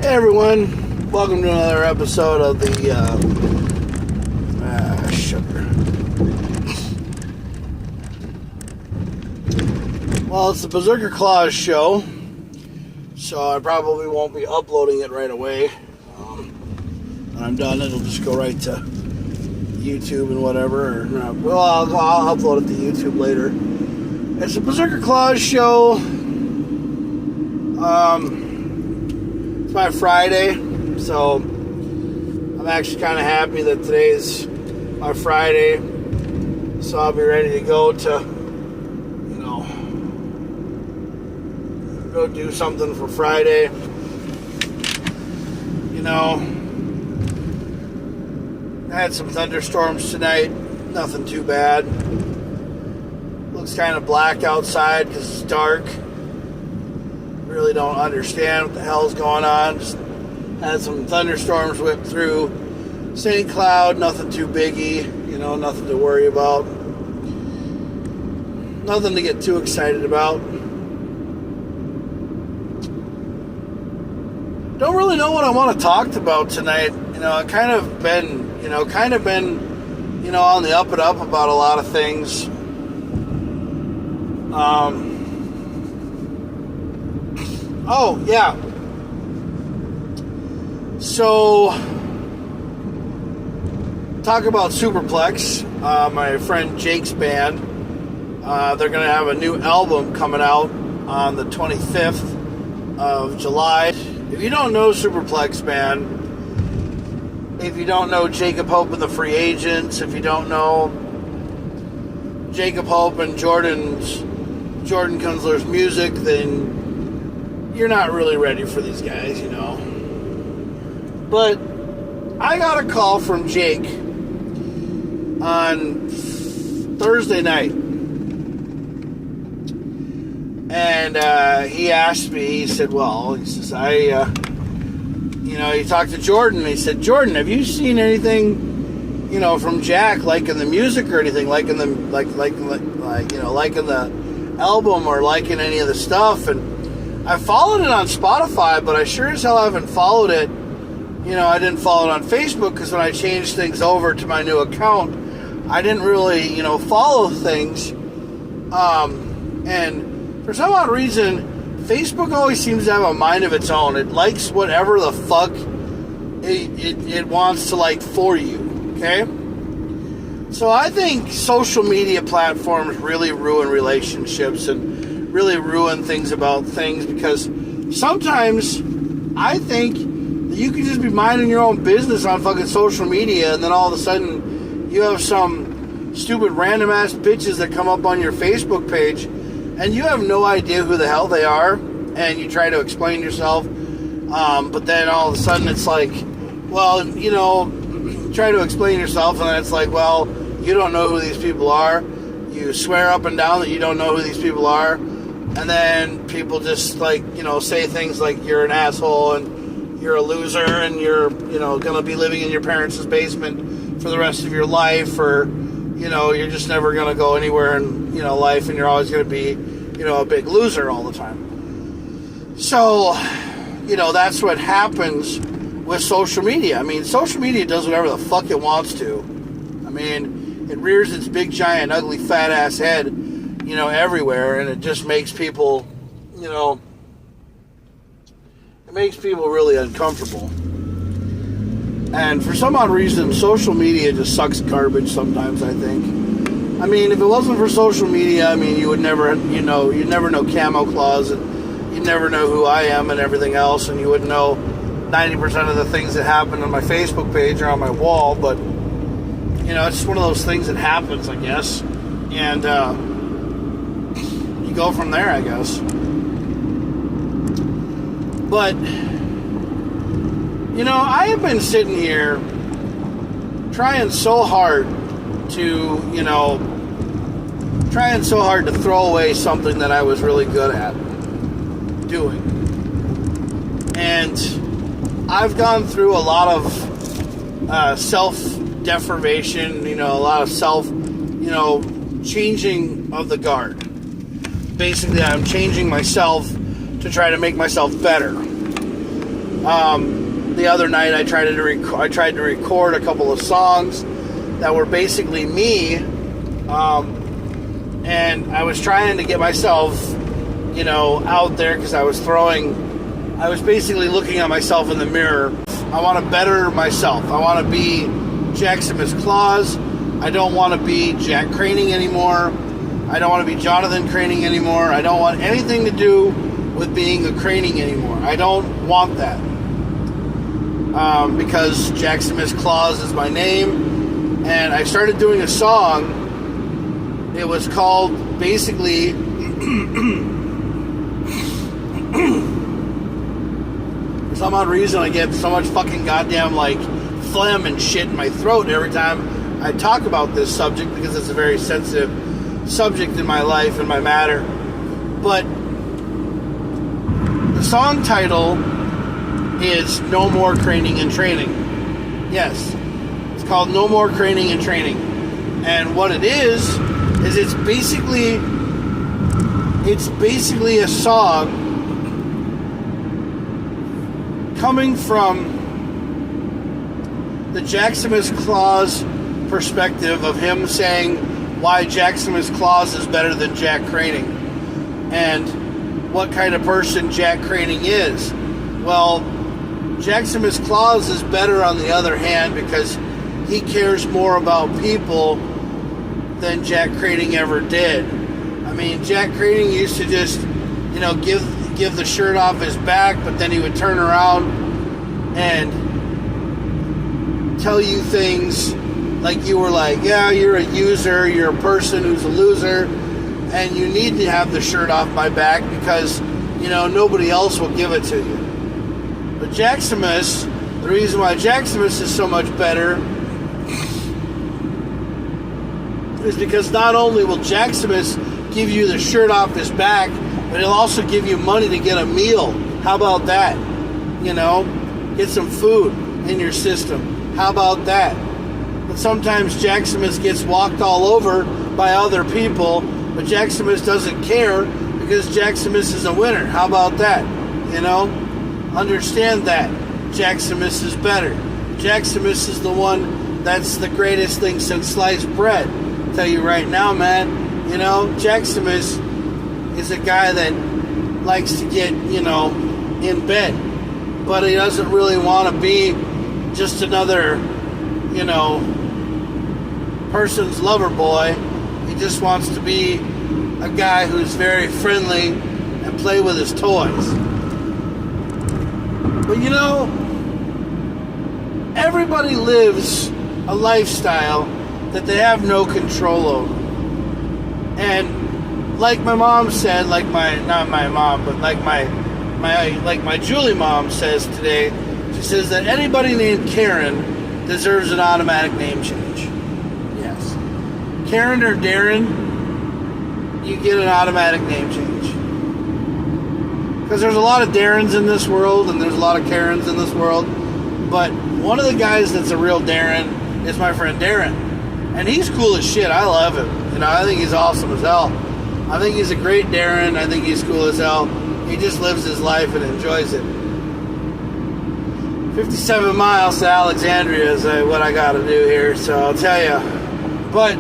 Hey everyone, welcome to another episode of the sugar. Well, it's the KamoKlauZ show, so I probably won't be uploading it right away. When I'm done, it'll just go right to YouTube and whatever. I'll upload it to YouTube later. It's the KamoKlauZ show. It's my Friday, so I'm actually kind of happy that today's my Friday, so I'll be ready to go go do something for Friday. I had some thunderstorms tonight, nothing too bad. Looks kind of black outside because it's dark. Really don't understand what the hell's going on. Just had some thunderstorms whip through St. Cloud, nothing too biggie, nothing to worry about. Nothing to get too excited about. Don't really know what I want to talk about tonight. I've kind of been on the up and up about a lot of things. Oh, yeah. So, talk about Superplex, my friend Jake's band. They're going to have a new album coming out on the 25th of July. If you don't know Superplex Band, if you don't know Jacob Hope and the Free Agents, if you don't know Jacob Hope and Jordan Kunzler's music, then you're not really ready for these guys, But I got a call from Jake on Thursday night. And he asked me, he said, he talked to Jordan. He said, Jordan, have you seen anything, from Jack, like in the music or anything, like in the album or like in any of the stuff? And I followed it on Spotify, but I sure as hell haven't followed it. I didn't follow it on Facebook because when I changed things over to my new account, I didn't really, follow things. And for some odd reason, Facebook always seems to have a mind of its own. It likes whatever the fuck it wants to like for you, okay? So I think social media platforms really ruin relationships and really ruin things about things, because sometimes I think that you can just be minding your own business on fucking social media, and then all of a sudden you have some stupid random ass bitches that come up on your Facebook page and you have no idea who the hell they are, and you try to explain yourself, but then all of a sudden it's like, try to explain yourself, and then it's like, well, you don't know who these people are. You swear up and down that you don't know who these people are, and then people just say things like you're an asshole and you're a loser and you're gonna be living in your parents' basement for the rest of your life, or you're just never gonna go anywhere in life, and you're always gonna be a big loser all the time. So that's what happens with social media. I mean, social media does whatever the fuck it wants to. I mean, it rears its big, giant, ugly, fat ass head, everywhere, and it just makes people, it makes people really uncomfortable. And for some odd reason, social media just sucks garbage sometimes, I think. I mean, if it wasn't for social media, you would never, you'd never know KamoKlauZ, and you'd never know who I am and everything else, and you wouldn't know 90% of the things that happen on my Facebook page or on my wall. But it's just one of those things that happens, I guess, and you go from there, I guess. But I have been sitting here trying so hard to throw away something that I was really good at doing. And I've gone through a lot of self-deprivation, a lot of changing of the guard. Basically, I'm changing myself to try to make myself better. The other night I tried to record a couple of songs that were basically me, and I was trying to get myself, out there, because I was basically looking at myself in the mirror. I want to better myself. I want to be JakKlauZ. I don't want to be Jack Craning anymore. I don't want to be Jonathan Craning anymore. I don't want anything to do with being a Craning anymore. I don't want that. Because JakKlauZ is my name. And I started doing a song. It was called, basically, for some odd reason I get so much fucking goddamn, phlegm and shit in my throat every time I talk about this subject, because it's a very sensitive subject in my life and my matter. But the song title is No More Craning and Training. Yes, it's called No More Craning and Training. And what it is it's basically a song coming from the JakKlauZ perspective of him saying why JakKlauZ is better than Jack Craning, and what kind of person Jack Craning is. Well, JakKlauZ is better on the other hand, because he cares more about people than Jack Craning ever did. I mean, Jack Craning used to just, give the shirt off his back, but then he would turn around and tell you things like you were like, yeah, you're a user, you're a person who's a loser, and you need to have the shirt off my back because, nobody else will give it to you. But JakKlauZ, the reason why JakKlauZ is so much better is because not only will JakKlauZ give you the shirt off his back, but he'll also give you money to get a meal. How about that? Get some food in your system. How about that? But sometimes JakKlauZ gets walked all over by other people, but JakKlauZ doesn't care because JakKlauZ is a winner. How about that? Understand that. JakKlauZ is better. JakKlauZ is the one that's the greatest thing since sliced bread. I'll tell you right now, man. JakKlauZ is a guy that likes to get, in bed. But he doesn't really want to be just another, person's lover boy. He just wants to be a guy who's very friendly and play with his toys. But everybody lives a lifestyle that they have no control over. And like my mom said, not my mom, but like my Julie mom says today, she says that anybody named Karen deserves an automatic name change. Yes. Karen or Darren, you get an automatic name change. Because there's a lot of Darrens in this world, and there's a lot of Karens in this world. But one of the guys that's a real Darren is my friend Darren. And he's cool as shit. I love him. I think he's awesome as hell. I think he's a great Darren. I think he's cool as hell. He just lives his life and enjoys it. 57 miles to Alexandria is what I got to do here, so I'll tell you. But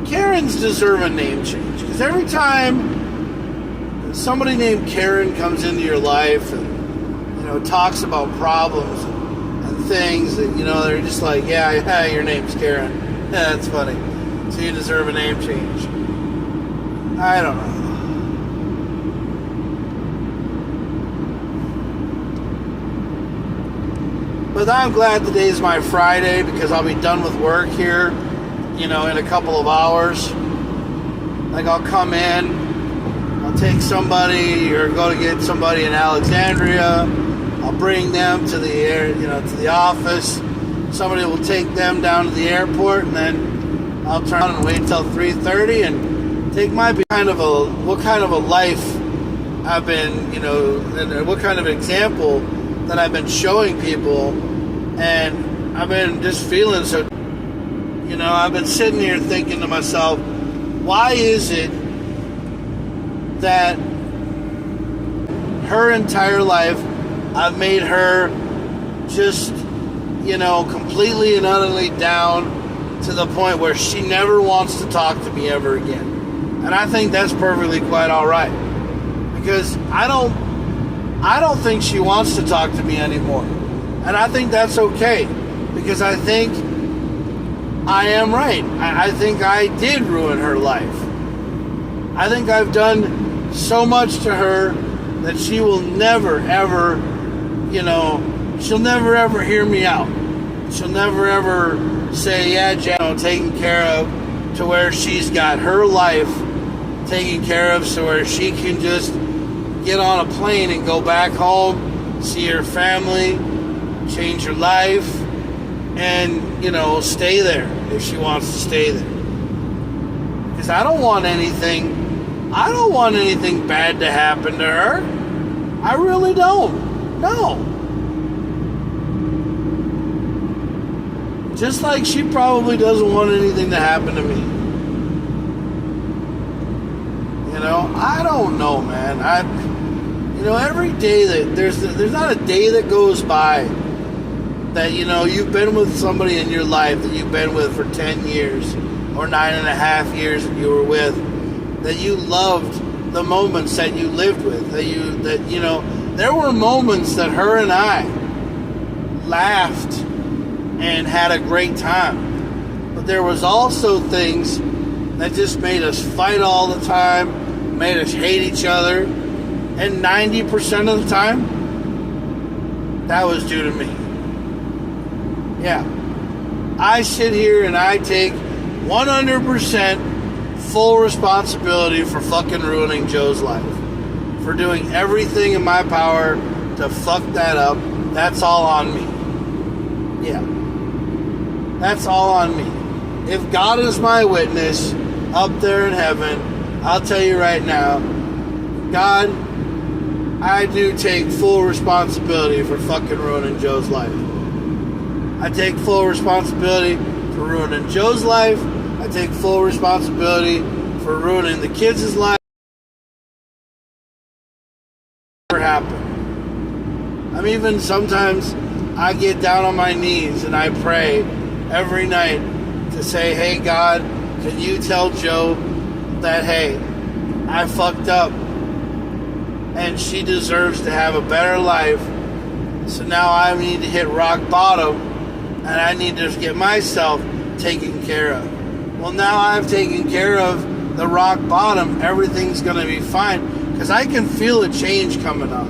Karens deserve a name change, because every time somebody named Karen comes into your life and talks about problems and things that they're just like, yeah, your name's Karen. Yeah, that's funny. So you deserve a name change. I don't know. But I'm glad today's my Friday, because I'll be done with work here, in a couple of hours. I'll come in, I'll take somebody or go to get somebody in Alexandria. I'll bring them to to the office. Somebody will take them down to the airport, and then I'll turn around and wait until 3:30 and take what kind of a life I've been, and what kind of example that I've been showing people. And I've been just feeling so, I've been sitting here thinking to myself, why is it that her entire life I've made her just, completely and utterly down to the point where she never wants to talk to me ever again. And I think that's perfectly quite all right. Because I don't think she wants to talk to me anymore. And I think that's okay. Because I think I am right. I think I did ruin her life. I think I've done so much to her that she will never, ever, she'll never, ever hear me out. She'll never, ever say, yeah, Jack, taken care of, to where she's got her life taken care of, so where she can just get on a plane and go back home, see her family, change her life, and, stay there if she wants to stay there. Because I don't want anything bad to happen to her. I really don't. No. Just like she probably doesn't want anything to happen to me. I don't know, man. Every day that there's not a day that goes by that, you've been with somebody in your life that you've been with for 10 years or 9.5 years that you were with, that you loved the moments that you lived with, there were moments that her and I laughed and had a great time. But there was also things that just made us fight all the time, made us hate each other, and 90% of the time, that was due to me. Yeah. I sit here and I take 100% full responsibility for fucking ruining Joe's life. For doing everything in my power to fuck that up. That's all on me. Yeah. That's all on me. If God is my witness up there in heaven, I'll tell you right now, God, I do take full responsibility for fucking ruining Joe's life. I take full responsibility for ruining Joe's life. I take full responsibility for ruining the kids' life. Never happened. Even sometimes I get down on my knees and I pray every night to say, hey God, can you tell Joe that, hey, I fucked up and she deserves to have a better life. So now I need to hit rock bottom and I need to get myself taken care of. Well, now I've taken care of the rock bottom. Everything's going to be fine because I can feel a change coming up.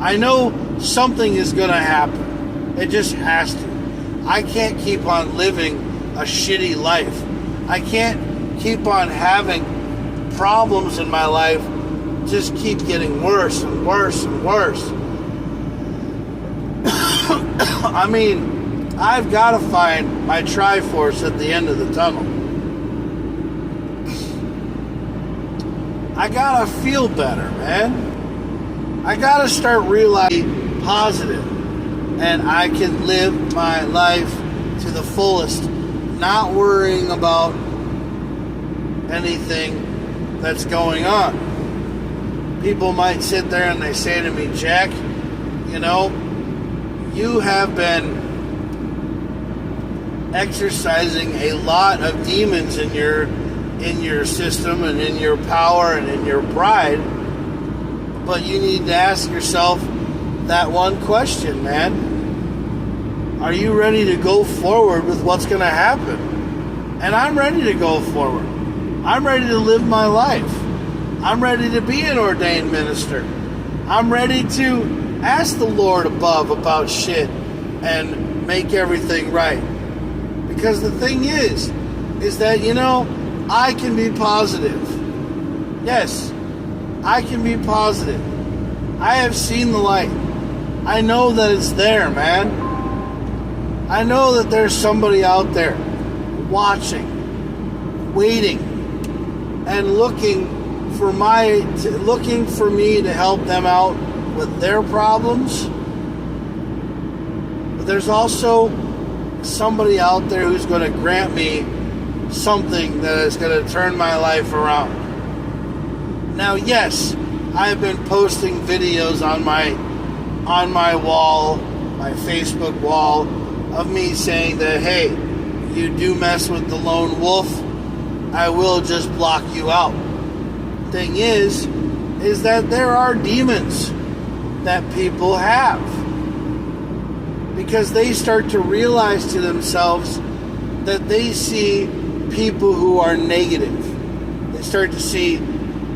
I know something is going to happen. It just has to. I can't keep on living a shitty life. I can't keep on having problems in my life just keep getting worse and worse and worse. I've got to find my Triforce at the end of the tunnel. I got to feel better, man. I got to start realizing positive. And I can live my life to the fullest, not worrying about anything that's going on. People might sit there and they say to me, Jack, you have been exercising a lot of demons in your system and in your power and in your pride, but you need to ask yourself that one question, man. Are you ready to go forward with what's going to happen? And I'm ready to go forward. I'm ready to live my life. I'm ready to be an ordained minister. I'm ready to ask the Lord above about shit and make everything right. Because the thing is that, I can be positive. Yes, I can be positive. I have seen the light. I know that it's there, man. I know that there's somebody out there watching, waiting, and looking for me to help them out with their problems. But there's also somebody out there who's going to grant me something that is going to turn my life around. Now, yes, I've been posting videos on my wall, my Facebook wall, of me saying that, hey, you do mess with the lone wolf, I will just block you out. Thing is that there are demons that people have, because they start to realize to themselves that they see people who are negative. They start to see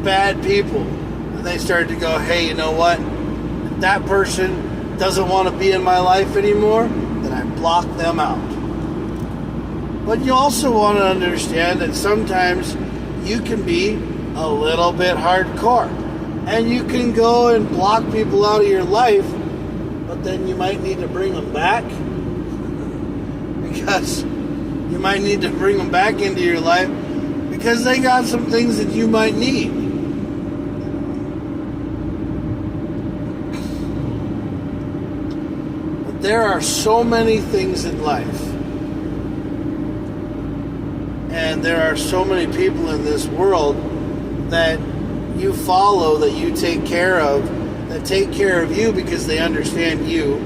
bad people, and they start to go, hey, you know what? If that person doesn't want to be in my life anymore, then I block them out. But you also want to understand that sometimes you can be a little bit hardcore, and you can go and block people out of your life, but then you might need to bring them back, because you might need to bring them back into your life because they got some things that you might need. But there are so many things in life, and there are so many people in this world that you follow, that you take care of, that take care of you because they understand you,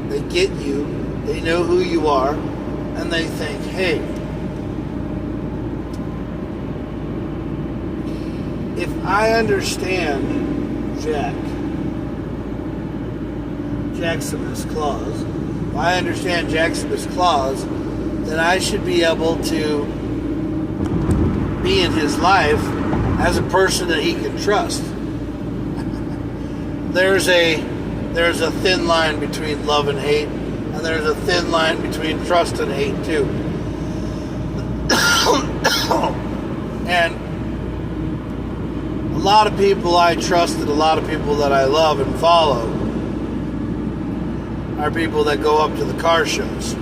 they get you, they know who you are, and they think, hey, if I understand JakKlauZ, if I understand JakKlauZ, then I should be able to be in his life as a person that he can trust. There's a thin line between love and hate, and there's a thin line between trust and hate too. And a lot of people I trust and a lot of people that I love and follow are people that go up to the car shows.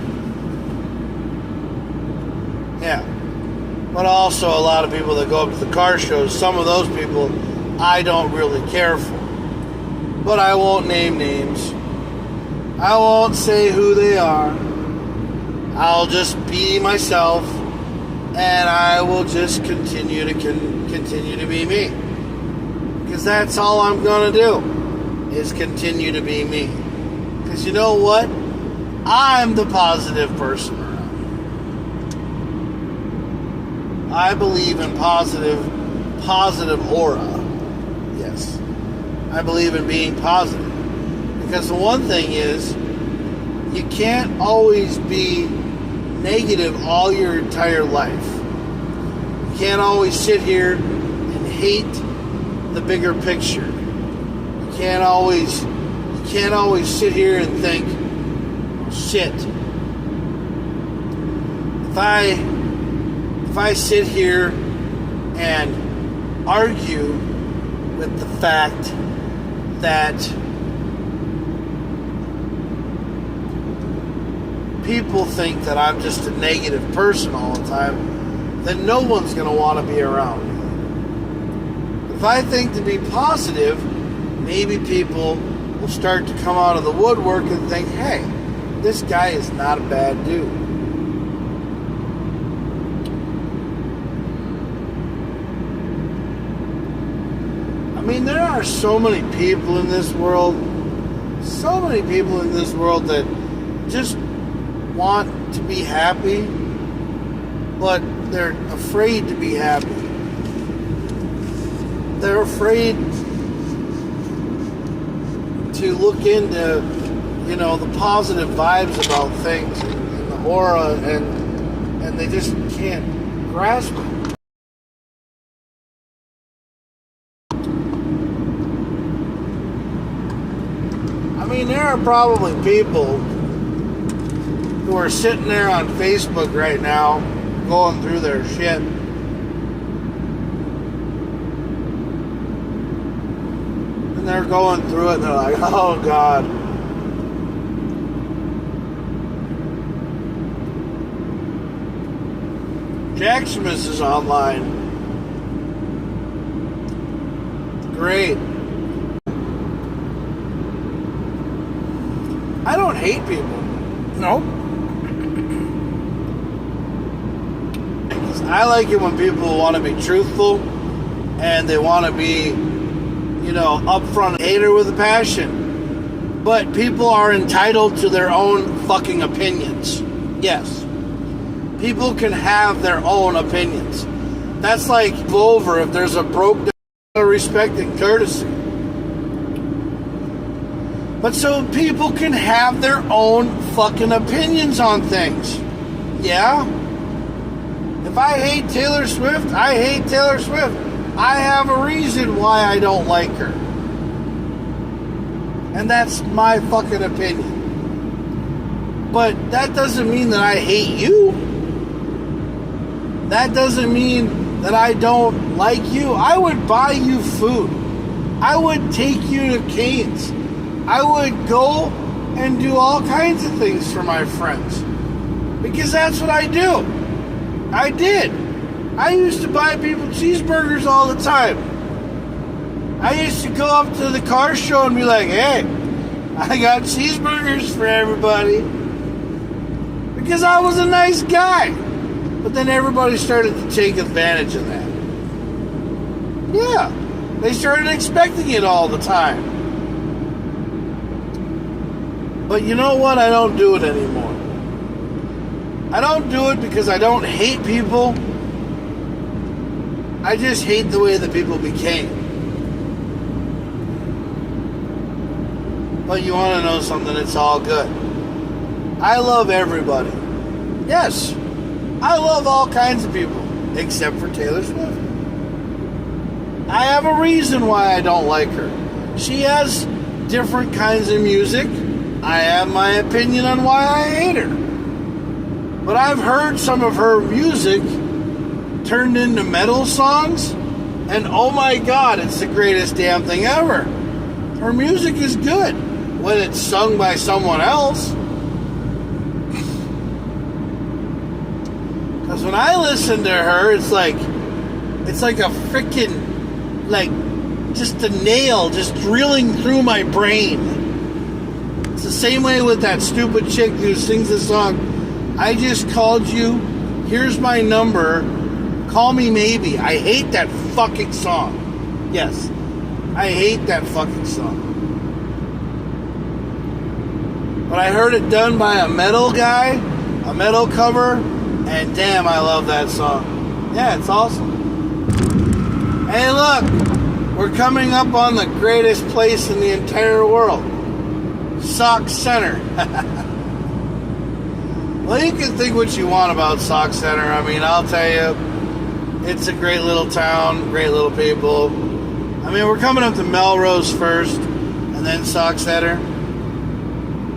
Yeah. But also a lot of people that go up to the car shows, some of those people I don't really care for. But I won't name names. I won't say who they are. I'll just be myself, and I will just continue to be me. Because that's all I'm going to do, is continue to be me. Because you know what? I'm the positive person around. I believe in positive aura. Yes. I believe in being positive. Because the one thing is, you can't always be negative all your entire life. You can't always sit here and hate the bigger picture. You can't always sit here and think, shit, if I sit here and argue with the fact that people think that I'm just a negative person all the time, then no one's going to want to be around me. If I think to be positive, maybe people will start to come out of the woodwork and think, hey, this guy is not a bad dude. I mean, there are so many people in this world that just want to be happy, but they're afraid to be happy. They're afraid to look into, the positive vibes about things and the aura, and they just can't grasp it. I mean, there are probably people who are sitting there on Facebook right now going through their shit. And they're going through it and they're like, oh God. JakKlauZ is online. Great. I don't hate people. Nope. I like it when people want to be truthful and they want to be, upfront hater with a passion. But people are entitled to their own fucking opinions. Yes. People can have their own opinions. That's like over if there's a broke down of respect and courtesy. But so people can have their own fucking opinions on things. Yeah? If I hate Taylor Swift, I hate Taylor Swift. I have a reason why I don't like her. And that's my fucking opinion. But that doesn't mean that I hate you. That doesn't mean that I don't like you. I would buy you food. I would take you to Cane's. I would go and do all kinds of things for my friends. Because that's what I do. I did. I used to buy people cheeseburgers all the time. I used to go up to the car show and be like, hey, I got cheeseburgers for everybody. Because I was a nice guy. But then everybody started to take advantage of that. Yeah. They started expecting it all the time. But you know what? I don't do it anymore. I don't do it because I don't hate people. I just hate the way that people became. But you want to know something? It's all good. I love everybody. Yes, I love all kinds of people, except for Taylor Swift. I have a reason why I don't like her. She has different kinds of music. I have my opinion on why I hate her. But I've heard some of her music turned into metal songs, and oh my God, it's the greatest damn thing ever. Her music is good when it's sung by someone else. Because when I listen to her, it's like a freaking, just a nail just drilling through my brain. It's the same way with that stupid chick who sings the song, I just called you, here's my number, call me maybe. I hate that fucking song. Yes, I hate that fucking song. But I heard it done by a metal guy, a metal cover, and damn, I love that song. Yeah, it's awesome. Hey, look, we're coming up on the greatest place in the entire world. Sauk Center. Well, you can think what you want about Sauk Center. I mean, I'll tell you, it's a great little town, great little people. I mean, we're coming up to Melrose first, and then Sauk Center.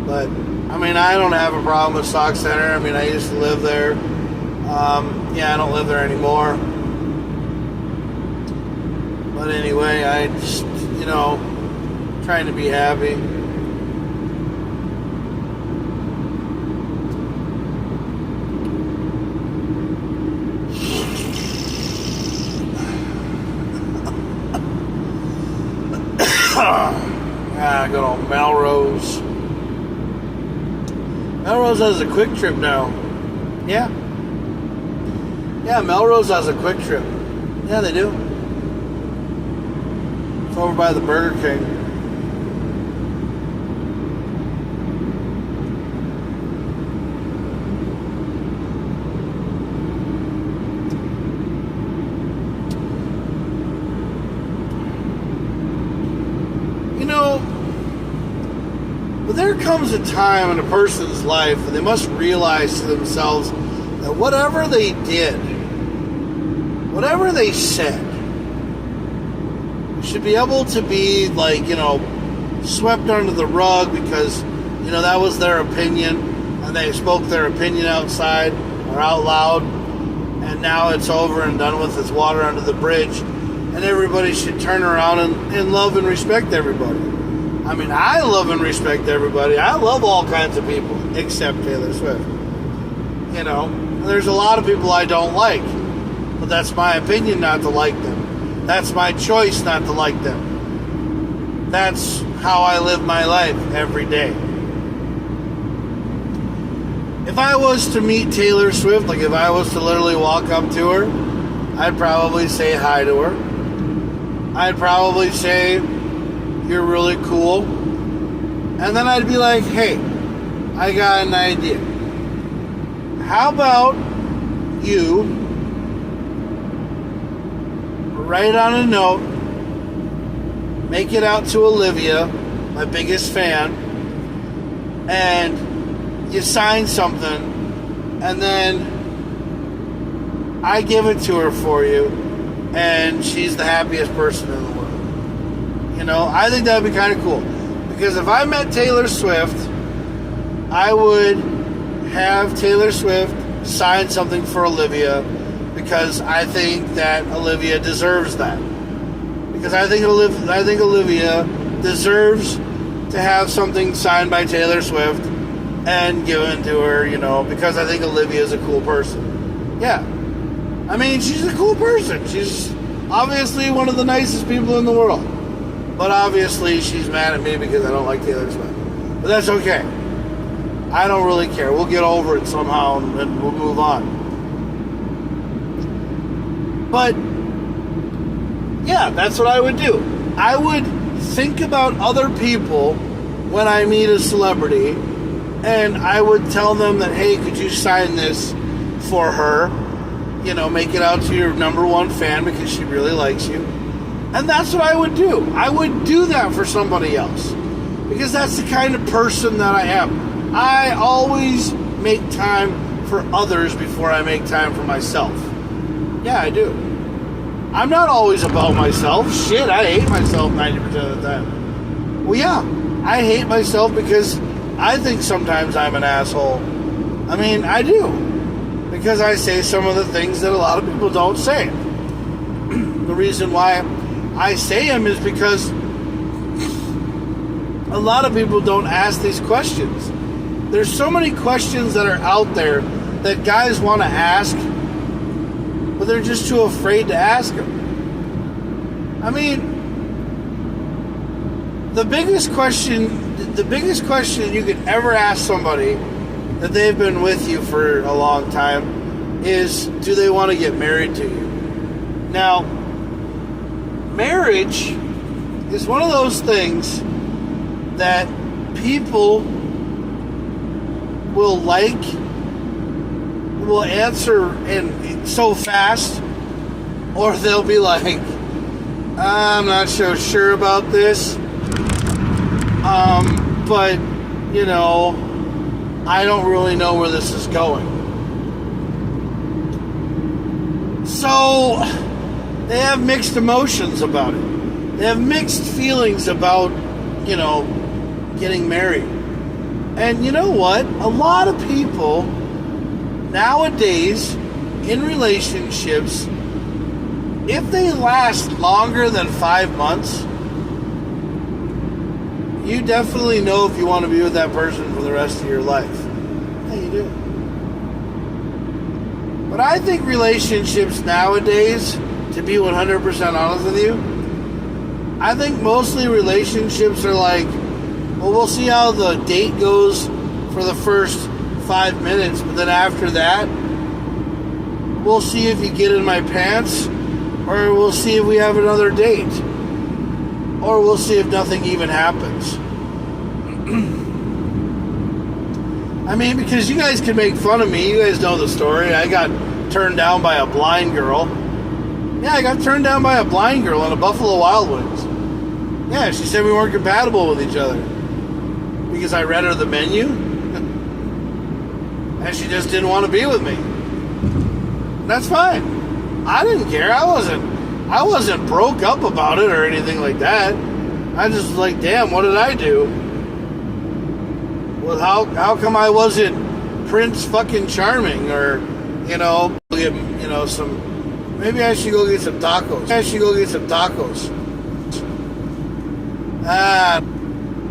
But, I mean, I don't have a problem with Sauk Center. I mean, I used to live there. Yeah, I don't live there anymore. But anyway, I just, trying to be happy. Good old Melrose. Melrose has a quick trip now. Yeah. Yeah, Melrose has a quick trip. Yeah, they do. It's over by the Burger King. But there comes a time in a person's life when they must realize to themselves that whatever they did, whatever they said, should be able to be swept under the rug because, that was their opinion and they spoke their opinion outside or out loud, and now it's over and done with. It's water under the bridge, and everybody should turn around and love and respect everybody. I mean, I love and respect everybody. I love all kinds of people, except Taylor Swift. There's a lot of people I don't like, but that's my opinion not to like them. That's my choice not to like them. That's how I live my life every day. If if I was to meet Taylor Swift, like if I was to literally walk up to her, I'd probably say hi to her. I'd probably say, you're really cool. And then I'd be like, hey, I got an idea. How about you write on a note, make it out to Olivia, my biggest fan, and you sign something, and then I give it to her for you, and she's the happiest person in the world. You know, I think that would be kind of cool. Because if I met Taylor Swift, I would have Taylor Swift sign something for Olivia, because I think that Olivia deserves that. Because I think Olivia deserves to have something signed by Taylor Swift and given to her, you know, because I think Olivia is a cool person. Yeah. I mean, she's a cool person. She's obviously one of the nicest people in the world. But obviously she's mad at me because I don't like Taylor Swift. But that's okay. I don't really care. We'll get over it somehow and we'll move on. But yeah, that's what I would do. I would think about other people when I meet a celebrity, and I would tell them that, hey, could you sign this for her? You know, make it out to your number one fan because she really likes you. And that's what I would do. I would do that for somebody else. Because that's the kind of person that I am. I always make time for others before I make time for myself. Yeah, I do. I'm not always about myself. Shit, I hate myself 90% of the time. Well, yeah, I hate myself because I think sometimes I'm an asshole. I mean, I do. Because I say some of the things that a lot of people don't say. The reason why I say them is because a lot of people don't ask these questions. There's so many questions that are out there that guys want to ask, but they're just too afraid to ask them. I mean, the biggest question you could ever ask somebody that they've been with you for a long time is, do they want to get married to you? Now, marriage is one of those things that people will answer in so fast, or they'll be like, I'm not so sure about this, but you know, I don't really know where this is going. So they have mixed emotions about it. They have mixed feelings about, you know, getting married. And you know what? A lot of people nowadays in relationships, if they last longer than 5 months, you definitely know if you want to be with that person for the rest of your life. Yeah, you do. But I think relationships nowadays, to be 100% honest with you, I think mostly relationships are like, well, we'll see how the date goes for the first 5 minutes, but then after that, we'll see if you get in my pants, or we'll see if we have another date, or we'll see if nothing even happens. I mean, because you guys can make fun of me. You guys know the story. I got turned down by a blind girl. Yeah, I got turned down by a blind girl in a Buffalo Wild Wings. Yeah, she said we weren't compatible with each other because I read her the menu and she just didn't want to be with me. That's fine. I didn't care. I wasn't broke up about it or anything like that. I just was like, damn, what did I do? Well, how come I wasn't Prince fucking Charming, or, you know, get, you know, some, maybe I should go get some tacos.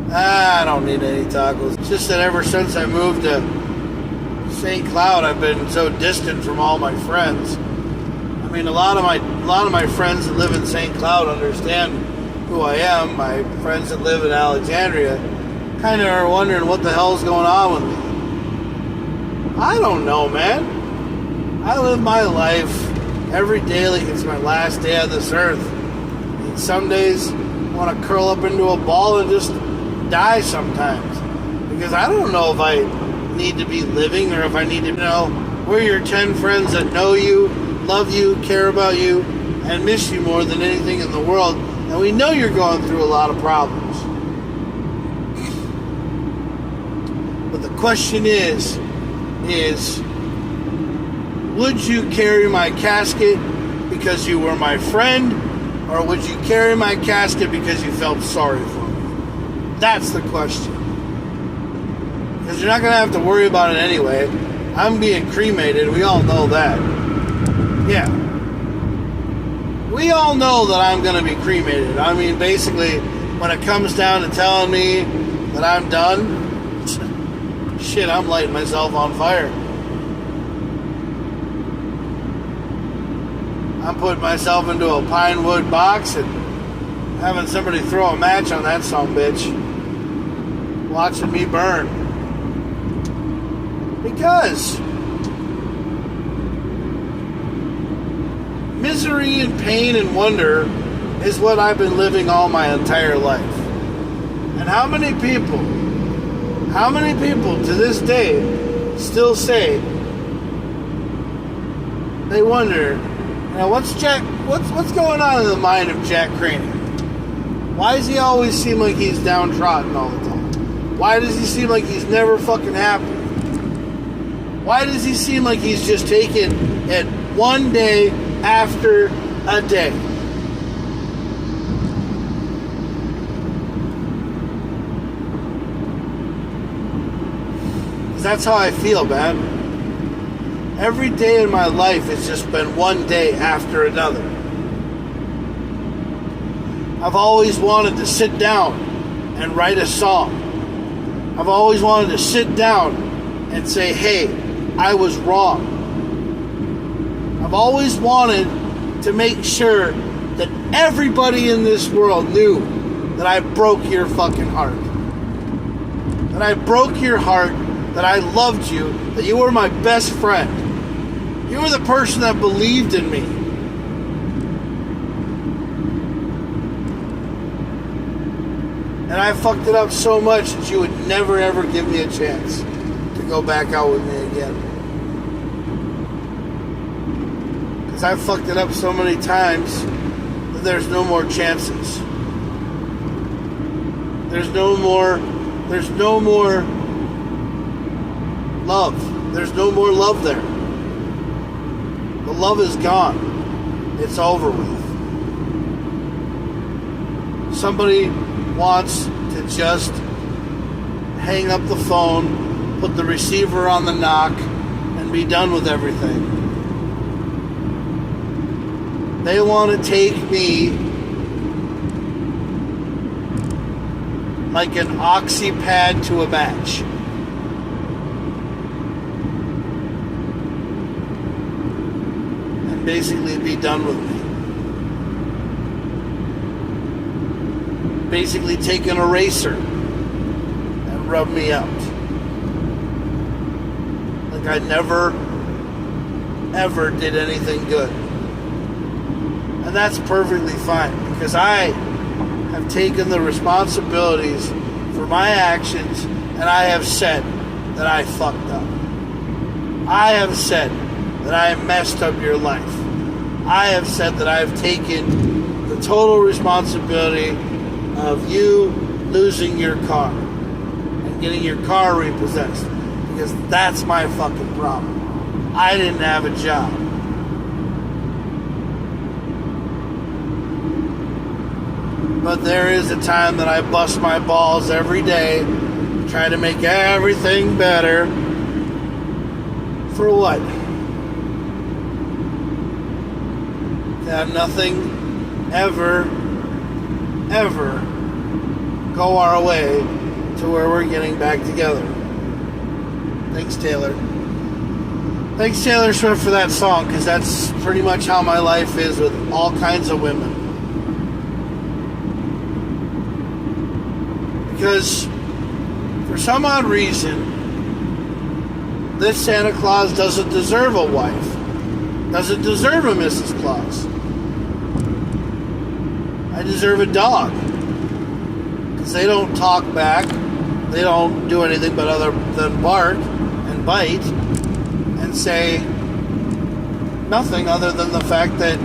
I don't need any tacos. It's just that ever since I moved to St. Cloud, I've been so distant from all my friends. I mean, a lot of my friends that live in St. Cloud understand who I am. My friends that live in Alexandria kind of are wondering what the hell's going on with me. I don't know, man. I live my life every day like it's my last day on this earth. And some days I want to curl up into a ball and just die sometimes. Because I don't know if I need to be living or if I need to, we're your 10 friends that know you, love you, care about you, and miss you more than anything in the world. And we know you're going through a lot of problems. But the question is, would you carry my casket because you were my friend, or would you carry my casket because you felt sorry for me? That's the question. Because you're not going to have to worry about it anyway. I'm being cremated. We all know that. Yeah. We all know that I'm going to be cremated. I mean, basically, when it comes down to telling me that I'm done, shit, I'm lighting myself on fire. I'm putting myself into a pine wood box and having somebody throw a match on that sumbitch. Watching me burn. Because misery and pain and wonder is what I've been living all my entire life. And how many people to this day still say they wonder, what's going on in the mind of Jack Craney? Why does he always seem like he's downtrodden all the time? Why does he seem like he's never fucking happy? Why does he seem like he's just taking it one day after a day? That's how I feel, man. Every day in my life has just been one day after another. I've always wanted to sit down and write a song. I've always wanted to sit down and say, hey, I was wrong. I've always wanted to make sure that everybody in this world knew that I broke your fucking heart. That I broke your heart, that I loved you, that you were my best friend. You were the person that believed in me. And I fucked it up so much that you would never ever give me a chance to go back out with me again. Because I fucked it up so many times that there's no more chances. There's no more love. There's no more love there. The love is gone. It's over with. Somebody wants to just hang up the phone, put the receiver on the knock, and be done with everything. They want to take me like an oxy pad to a match. And basically be done with me. Basically take an eraser and rub me out. Like I never, ever did anything good. And that's perfectly fine, because I have taken the responsibilities for my actions, and I have said that I fucked up. I have said that I messed up your life. I have said that I have taken the total responsibility of you losing your car and getting your car repossessed, because that's my fucking problem. I didn't have a job. But there is a time that I bust my balls every day, try to make everything better. For what? To have nothing ever go our way to where we're getting back together. Thanks, Taylor. Thanks, Taylor Swift, for that song, because that's pretty much how my life is with all kinds of women. Because for some odd reason, this Santa Claus doesn't deserve a wife, doesn't deserve a Mrs. Claus. I deserve a dog. Because they don't talk back, they don't do anything but other than bark and bite and say nothing other than the fact that,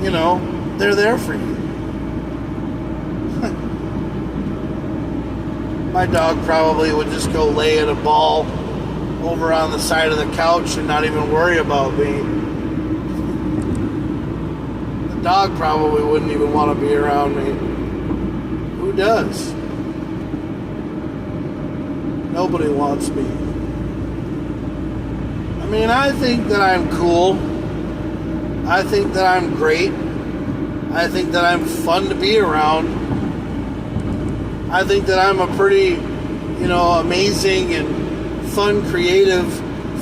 you know, they're there for you. My dog probably would just go lay in a ball over on the side of the couch and not even worry about me. The dog probably wouldn't even want to be around me. Who does? Nobody wants me. I mean, I think that I'm cool. I think that I'm great. I think that I'm fun to be around. I think that I'm a pretty, amazing and fun, creative,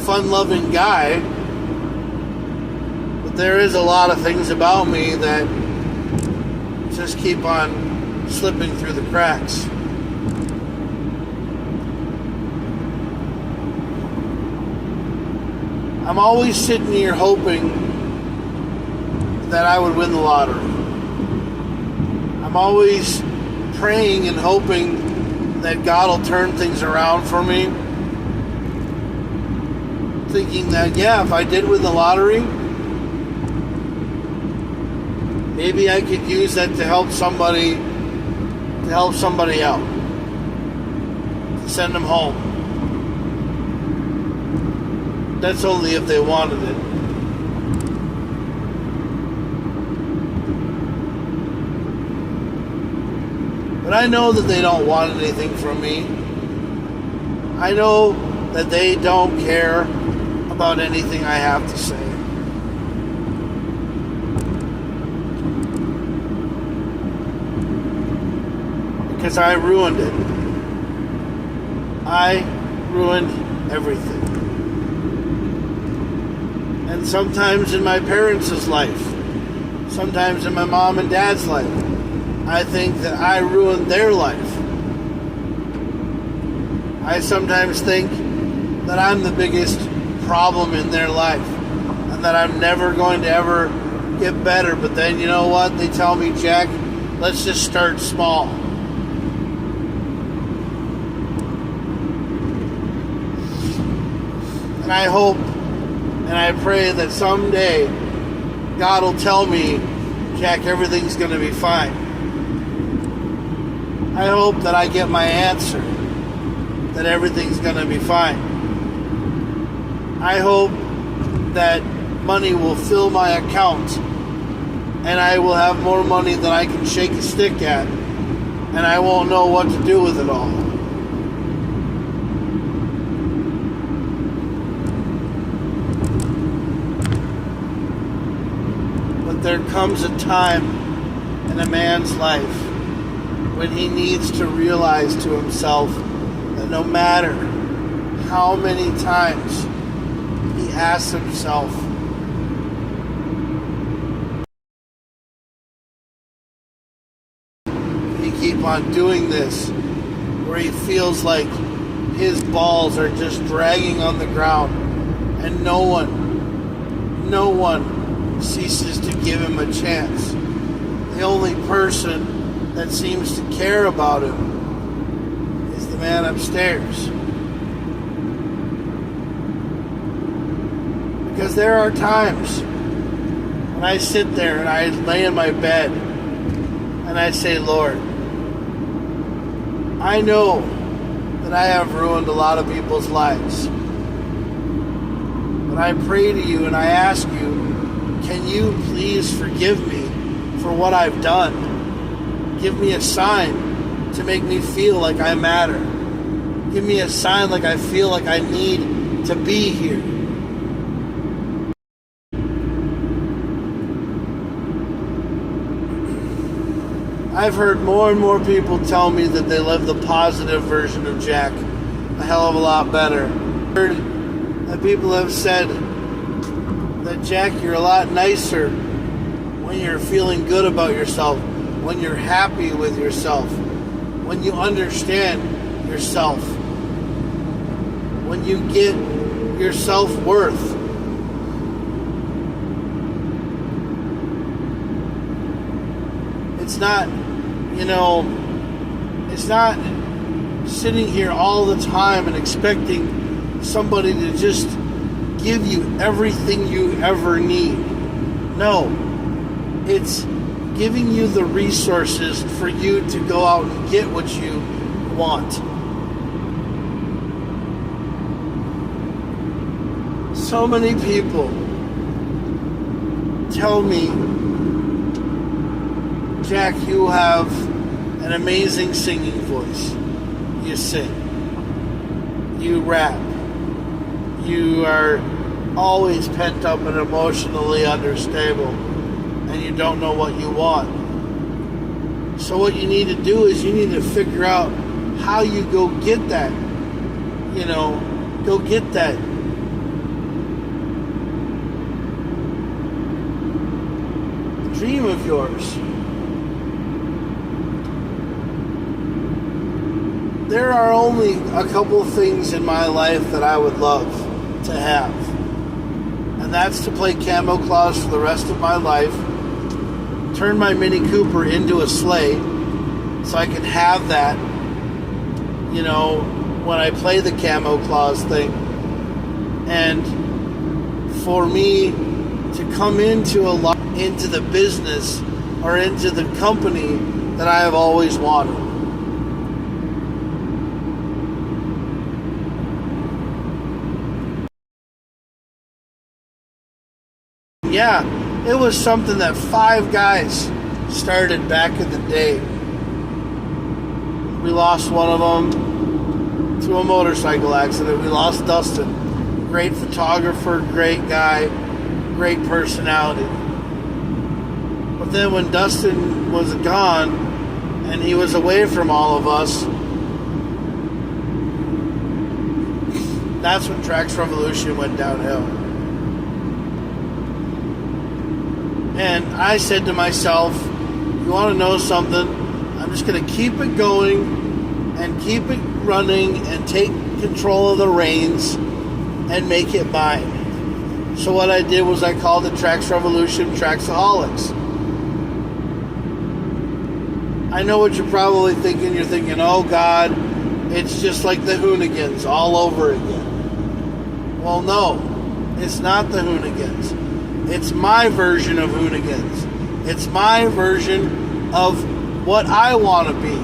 fun-loving guy. But there is a lot of things about me that just keep on slipping through the cracks. I'm always sitting here hoping that I would win the lottery. I'm always praying and hoping that God will turn things around for me. Thinking that, if I did win the lottery, maybe I could use that to help somebody out. To send them home. That's only if they wanted it. But I know that they don't want anything from me. I know that they don't care about anything I have to say. Because I ruined it. I ruined everything. And sometimes in my parents' life, sometimes in my mom and dad's life, I think that I ruined their life. I sometimes think that I'm the biggest problem in their life and that I'm never going to ever get better. But then, you know what? They tell me, Jack, let's just start small. And I hope and I pray that someday God will tell me, Jack, everything's going to be fine. I hope that I get my answer, that everything's going to be fine. I hope that money will fill my account and I will have more money than I can shake a stick at, and I won't know what to do with it all. But there comes a time in a man's life when he needs to realize to himself that no matter how many times he asks himself, he keep on doing this, where he feels like his balls are just dragging on the ground and no one ceases to give him a chance. The only person that seems to care about him is the man upstairs. Because there are times when I sit there and I lay in my bed and I say, Lord, I know that I have ruined a lot of people's lives. But I pray to you and I ask you, can you please forgive me for what I've done? Give me a sign to make me feel like I matter. Give me a sign like I feel like I need to be here. I've heard more and more people tell me that they live the positive version of Jack a hell of a lot better. I've heard that people have said that, Jack, you're a lot nicer when you're feeling good about yourself, when you're happy with yourself, when you understand yourself, when you get your self-worth. It's not, it's not sitting here all the time and expecting somebody to just give you everything you ever need. No, it's giving you the resources for you to go out and get what you want. So many people tell me, Jack, you have an amazing singing voice. You sing. You rap. You are always pent up and emotionally unstable, and you don't know what you want. So what you need to do is you need to figure out how you go get that. Go get that dream of yours. There are only a couple of things in my life that I would love to have. And that's to play KamoKlauZ for the rest of my life, turn my Mini Cooper into a sleigh so I can have that, when I play the KamoKlauZ thing. And for me to come into the business or into the company that I have always wanted. Yeah, it was something that 5 guys started back in the day. We lost one of them to a motorcycle accident. We lost Dustin. Great photographer, great guy, great personality. But then when Dustin was gone and he was away from all of us, that's when Tracks Revolution went downhill. And I said to myself, you want to know something? I'm just going to keep it going and keep it running and take control of the reins and make it mine. So what I did was I called it Tracks Revolution, Tracksaholics. I know what you're probably thinking. You're thinking, oh God, it's just like the Hoonigans all over again. Well, no, it's not the Hoonigans. It's my version of Hoonigans. It's my version of what I want to be.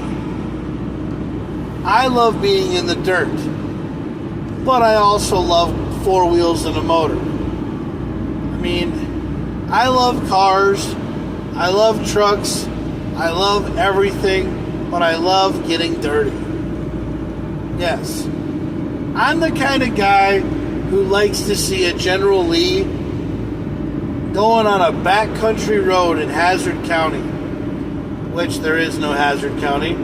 I love being in the dirt, but I also love 4 wheels and a motor. I mean, I love cars, I love trucks, I love everything, but I love getting dirty. Yes. I'm the kind of guy who likes to see a General Lee going on a backcountry road in Hazard County, which there is no Hazard County.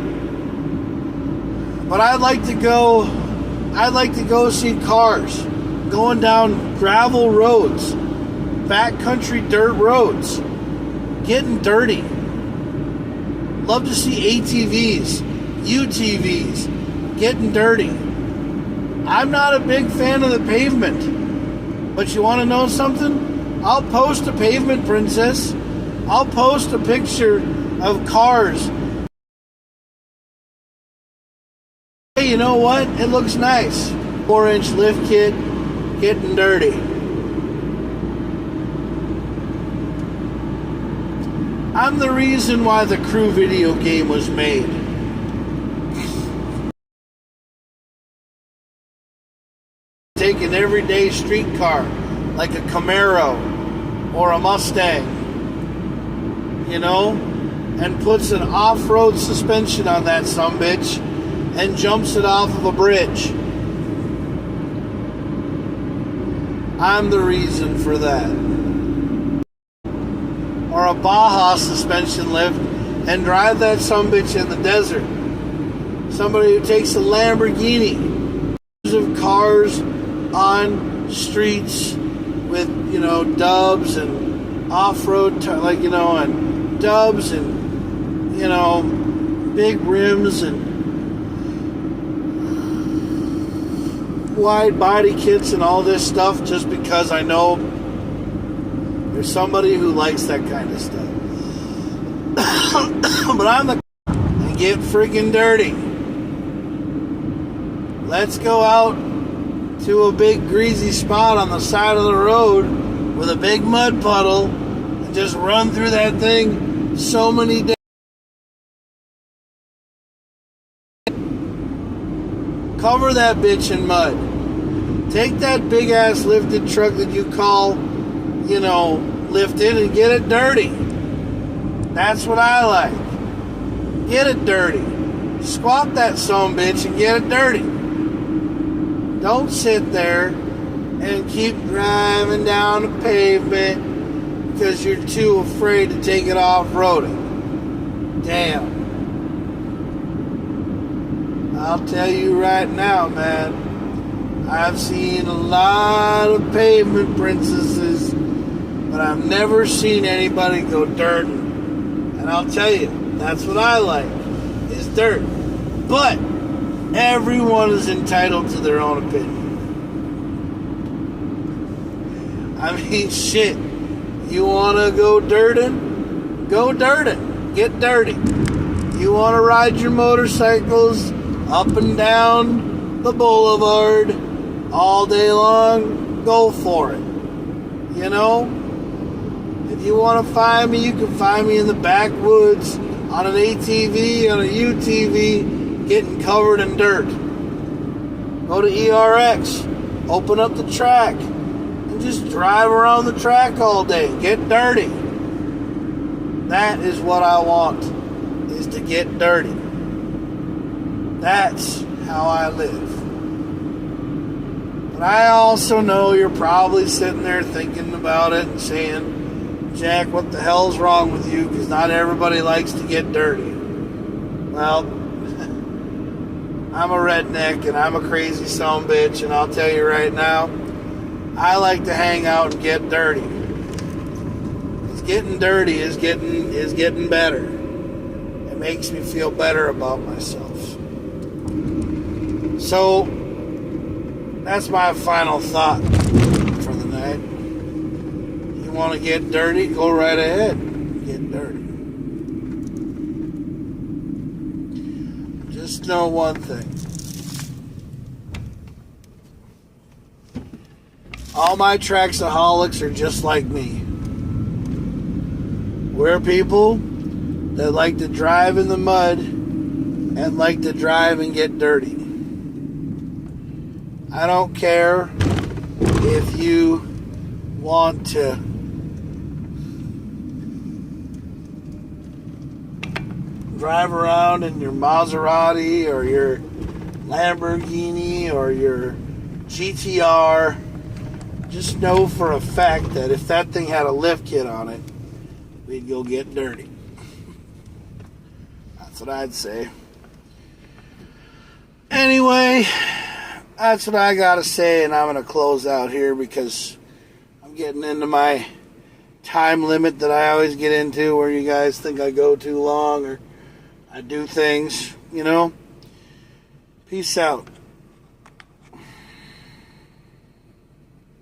But I'd like to go see cars going down gravel roads, backcountry dirt roads, getting dirty. Love to see ATVs, UTVs, getting dirty. I'm not a big fan of the pavement, but you want to know something? I'll post a pavement princess. I'll post a picture of cars. Hey, you know what? It looks nice. 4-inch lift kit, getting dirty. I'm the reason why the Crew video game was made. Take an everyday street car, like a Camaro or a Mustang, and puts an off-road suspension on that sumbitch and jumps it off of a bridge. I'm the reason for that. Or a Baja suspension lift and drive that sumbitch in the desert. Somebody who takes a Lamborghini of cars on streets with, dubs and off-road, and dubs and, big rims and wide body kits and all this stuff just because I know there's somebody who likes that kind of stuff. But I'm the and get freaking dirty. Let's go out to a big greasy spot on the side of the road with a big mud puddle and just run through that thing so many days. Cover that bitch in mud. Take that big ass lifted truck that you call, lifted, and get it dirty. That's what I like. Get it dirty. Squat that son bitch and get it dirty. Don't sit there and keep driving down the pavement because you're too afraid to take it off-roading. Damn. I'll tell you right now, man, I've seen a lot of pavement princesses, but I've never seen anybody go dirty. And I'll tell you, that's what I like, is dirt. But everyone is entitled to their own opinion. I mean, shit. You want to go dirting? Go dirting. Get dirty. You want to ride your motorcycles up and down the boulevard all day long? Go for it. If you want to find me, you can find me in the backwoods on an ATV, on a UTV, getting covered in dirt. Go to ERX, open up the track, and just drive around the track all day. Get dirty. That is what I want, is to get dirty. That's how I live. But I also know you're probably sitting there thinking about it and saying, Jack, what the hell's wrong with you? Because not everybody likes to get dirty. Well, I'm a redneck and I'm a crazy son of a bitch, and I'll tell you right now, I like to hang out and get dirty. Because getting dirty is getting better. It makes me feel better about myself. So, that's my final thought for the night. You want to get dirty? Go right ahead. Get dirty. Just know one thing. All my tracksaholics are just like me. We're people that like to drive in the mud and like to drive and get dirty. I don't care if you want to drive around in your Maserati or your Lamborghini or your GTR. Just know for a fact that if that thing had a lift kit on it, we'd go get dirty. That's what I'd say. Anyway, that's what I gotta say, and I'm gonna close out here because I'm getting into my time limit that I always get into, where you guys think I go too long or I do things, Peace out.